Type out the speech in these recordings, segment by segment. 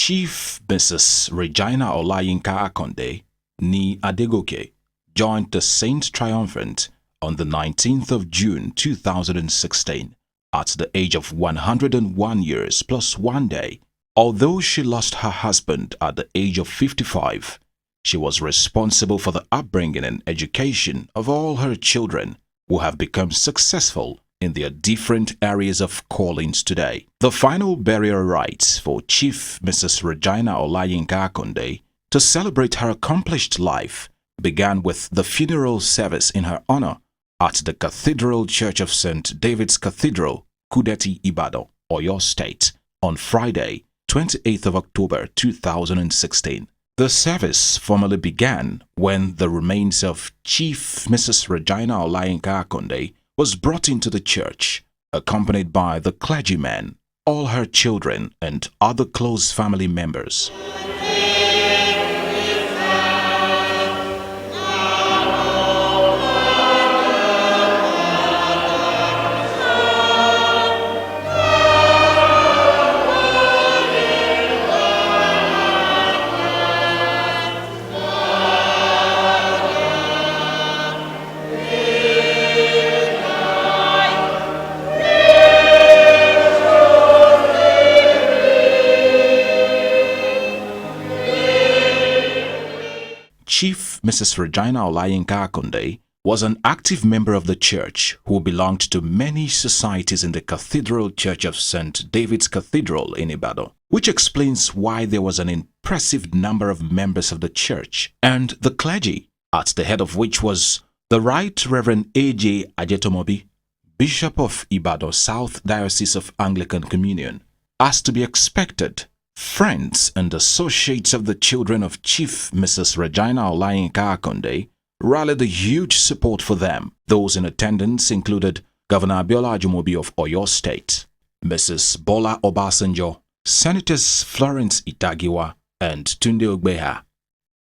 Chief Mrs. Regina Olayinka Akande, ní Adegoke, joined the Saint Triumphant on the 19th of June 2016 at the age of 101 years plus 1 day. Although she lost her husband at the age of 55, she was responsible for the upbringing and education of all her children, who have become successful in their different areas of callings today. The final burial rites for Chief Mrs. Regina Olayinka Akande to celebrate her accomplished life began with the funeral service in her honor at the Cathedral Church of St. David's Cathedral, Kudeti, Ibadan, Oyo State, on Friday, 28th of October 2016. The service formally began when the remains of Chief Mrs. Regina Olayinka Akande was brought into the church, accompanied by the clergyman, all her children, and other close family members. Chief Mrs. Regina Olayinka Akande was an active member of the church who belonged to many societies in the Cathedral Church of St. David's Cathedral in Ibadan, which explains why there was an impressive number of members of the church and the clergy, at the head of which was the Right Reverend A.J. Ajetomobi, Bishop of Ibadan South Diocese of Anglican Communion. As to be expected, friends and associates of the children of Chief Mrs. Regina Olayinka Akande rallied a huge support for them. Those in attendance included Governor Abiola Ajumobi of Oyo State, Mrs. Bola Obasanjo, Senators Florence Itagiwa and Tunde Ogbeha.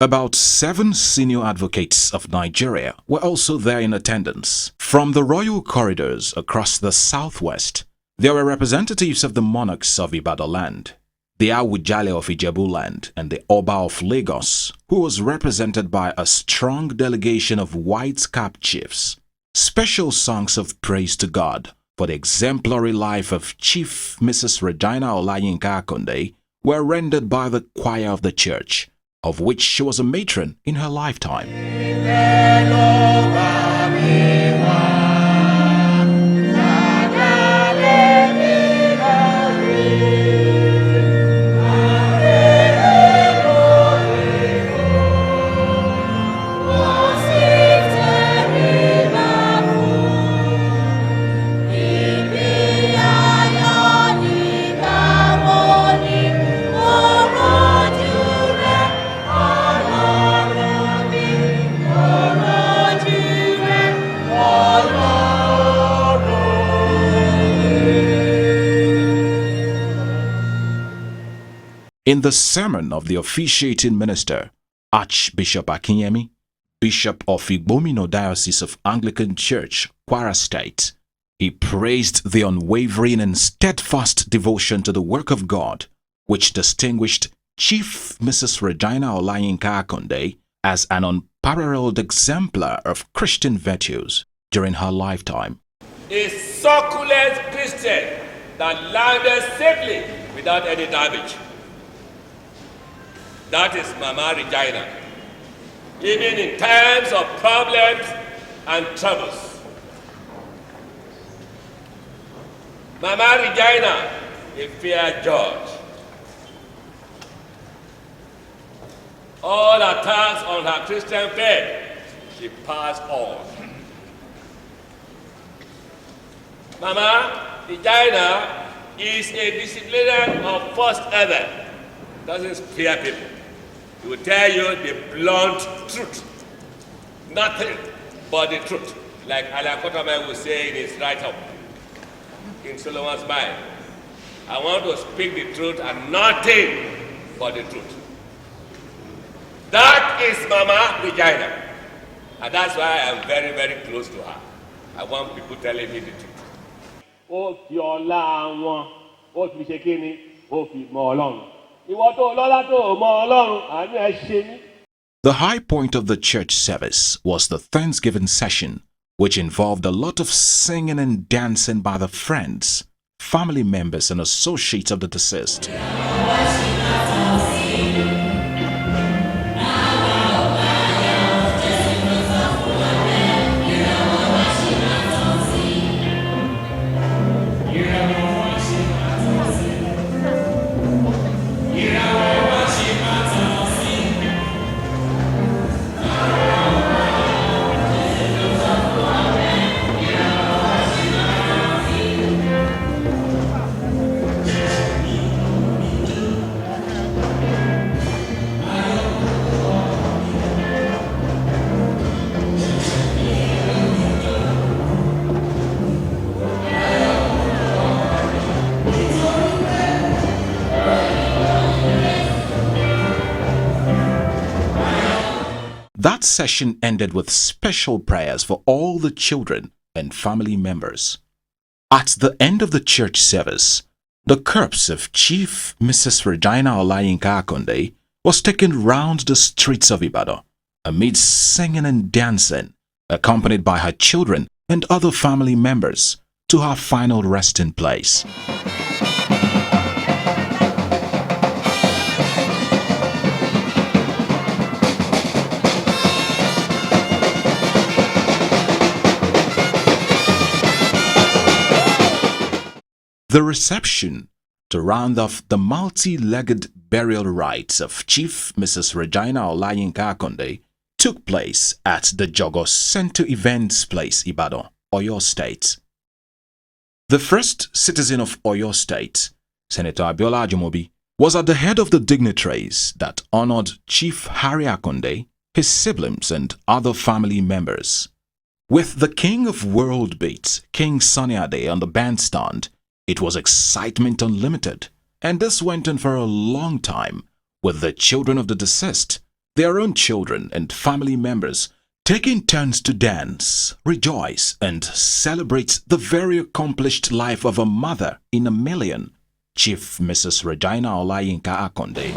About 7 senior advocates of Nigeria were also there in attendance. From the royal corridors across the southwest, there were representatives of the monarchs of Ibadan land, the Awujale of Ijebu land, and the Oba of Lagos, who was represented by a strong delegation of white-cap chiefs. Special songs of praise to God for the exemplary life of Chief Mrs. Regina Olayinka Akande were rendered by the choir of the church, of which she was a matron in her lifetime. In the sermon of the officiating minister, Archbishop Akinyemi, Bishop of Igbomino Diocese of Anglican Church, Kwara State, he praised the unwavering and steadfast devotion to the work of God, which distinguished Chief Mrs. Regina Olayinka Akande as an unparalleled exemplar of Christian virtues during her lifetime. A succulent Christian that landed safely without any damage. That is Mama Regina, even in times of problems and troubles. Mama Regina, a fair judge. All attacks on her Christian faith, she passed on. Mama Regina is a disciplinarian of first ever. Doesn't fear people. He will tell you the blunt truth. Nothing but the truth. Like Alakotaman will say in his write-up in Solomon's Bible. I want to speak the truth and nothing but the truth. That is Mama Regina. And that's why I'm very, very close to her. I want people telling me the truth. The high point of the church service was the Thanksgiving session, which involved a lot of singing and dancing by the friends, family members, and associates of the deceased. That session ended with special prayers for all the children and family members. At the end of the church service, the corpse of Chief Mrs. Regina Olayinka Akande was taken round the streets of Ibadan amid singing and dancing, accompanied by her children and other family members, to her final resting place. The reception to round off the multi-legged burial rites of Chief Mrs. Regina Olayinka Akande took place at the Jogos Center Events Place, Ibadan, Oyo State. The first citizen of Oyo State, Senator Abiola Ajumobi, was at the head of the dignitaries that honored Chief Harry Akande, his siblings, and other family members. With the king of world beats, King Sunny Ade, on the bandstand, it was excitement unlimited, and this went on for a long time, with the children of the deceased, their own children and family members, taking turns to dance, rejoice, and celebrate the very accomplished life of a mother in a million, Chief Mrs. Regina Olayinka Akande.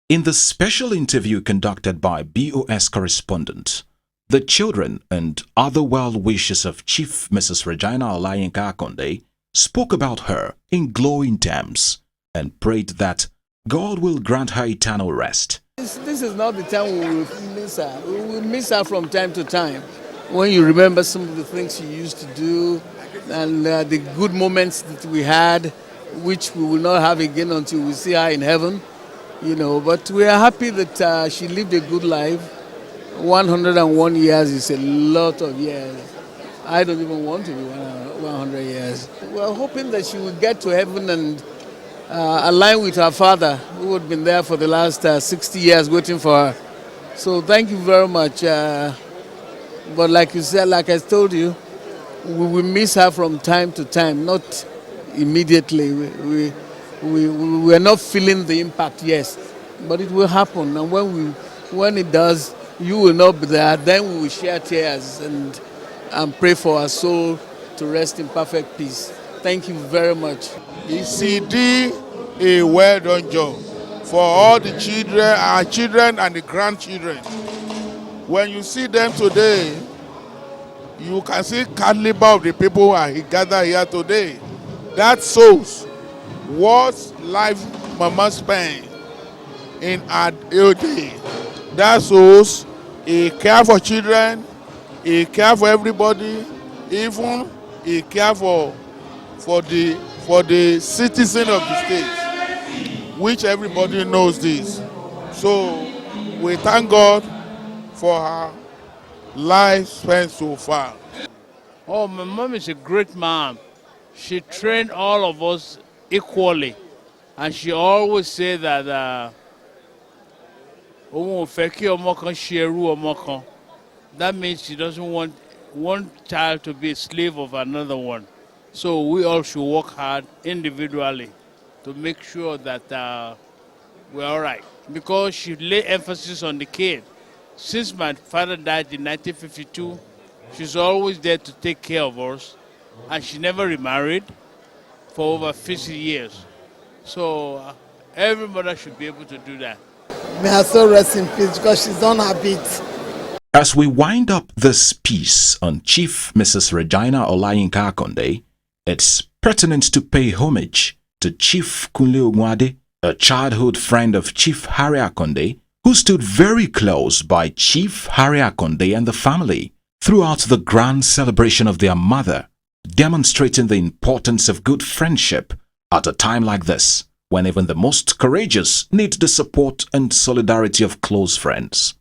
In the special interview conducted by BOS correspondent, the children and other well-wishers of Chief Mrs. Regina Olayinka Akande spoke about her in glowing terms and prayed that God will grant her eternal rest. This is not the time we will miss her. We will miss her from time to time. When you remember some of the things she used to do and the good moments that we had, which we will not have again until we see her in heaven. But we are happy that she lived a good life. 101 years is a lot of years. I don't even want to be 100 years. We're hoping that she will get to heaven and align with her father, who had been there for the last 60 years waiting for her. So thank you very much. But like you said, like I told you, we will miss her from time to time, not immediately. We are not feeling the impact, yes, but it will happen. And when it does, you will not be there. Then we will share tears and pray for our soul to rest in perfect peace. Thank you very much. He did a well done job for all the children, our children and the grandchildren. When you see them today, you can see caliber of the people who are gathered here today. That shows what life Mama spent in her old day. That shows he care for children, he care for everybody, even he care for the citizen of the state, which everybody knows this. So we thank God for her life spent so far. Oh, my mom is a great mom. She trained all of us equally. And she always said that that means she doesn't want one child to be a slave of another one. So we all should work hard individually to make sure that we're all right. Because she lay emphasis on the kid. Since my father died in 1952, she's always there to take care of us. And she never remarried for over 50 years. So every mother should be able to do that. May her soul rest in peace because she's on her beat. As we wind up this piece on Chief Mrs. Regina Olayinka Akande, it's pertinent to pay homage to Chief Kunle Ogwade, a childhood friend of Chief Harry Akande, who stood very close by Chief Harry Akande and the family throughout the grand celebration of their mother, demonstrating the importance of good friendship at a time like this, when even the most courageous need the support and solidarity of close friends.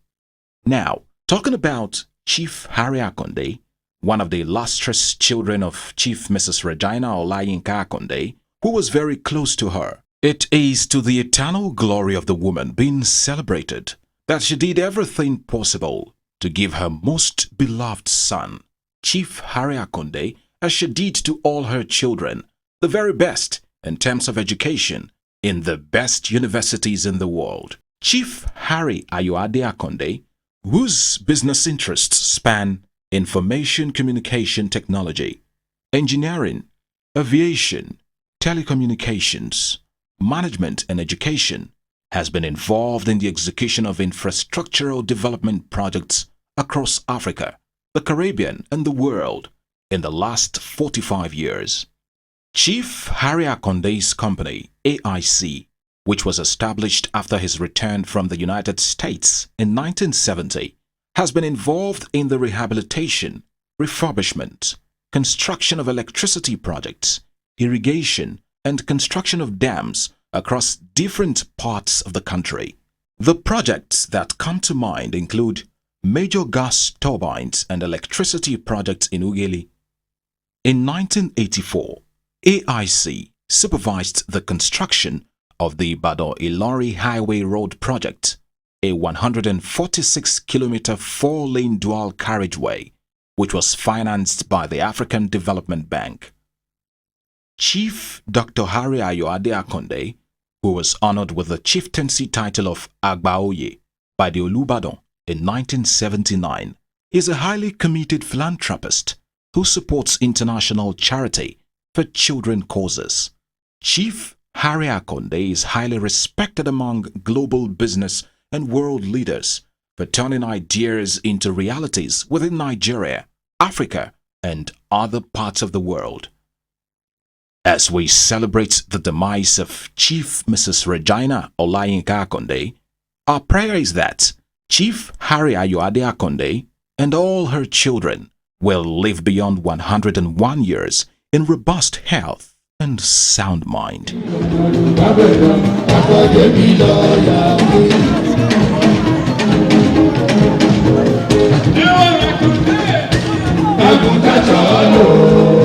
Now, talking about Chief Harry Akande, one of the illustrious children of Chief Mrs. Regina Olayinka Akande, who was very close to her, it is to the eternal glory of the woman being celebrated that she did everything possible to give her most beloved son, Chief Harry Akande, as she did to all her children, the very best in terms of education in the best universities in the world. Chief Harry Ayoade Akande, whose business interests span information communication technology, engineering, aviation, telecommunications, management and education, has been involved in the execution of infrastructural development projects across Africa, the Caribbean and the world in the last 45 years. Chief Harry Akande's company, AIC, which was established after his return from the United States in 1970, has been involved in the rehabilitation, refurbishment, construction of electricity projects, irrigation, and construction of dams across different parts of the country. The projects that come to mind include major gas turbines and electricity projects in Ughelli. In 1984, AIC supervised the construction of the Ibadan-Ilori Highway Road project, a 146-kilometer four-lane dual carriageway, which was financed by the African Development Bank. Chief Dr. Harry Ayoade Akande, who was honored with the chieftaincy title of Agbaoye by the Olubadan in 1979, is a highly committed philanthropist who supports international charity for children causes. Chief Harry Akande is highly respected among global business and world leaders for turning ideas into realities within Nigeria, Africa, and other parts of the world. As we celebrate the demise of Chief Mrs. Regina Olayinka Akande, our prayer is that Chief Harry Ayoade Akande and all her children will live beyond 101 years in robust health and sound mind. Agùntàn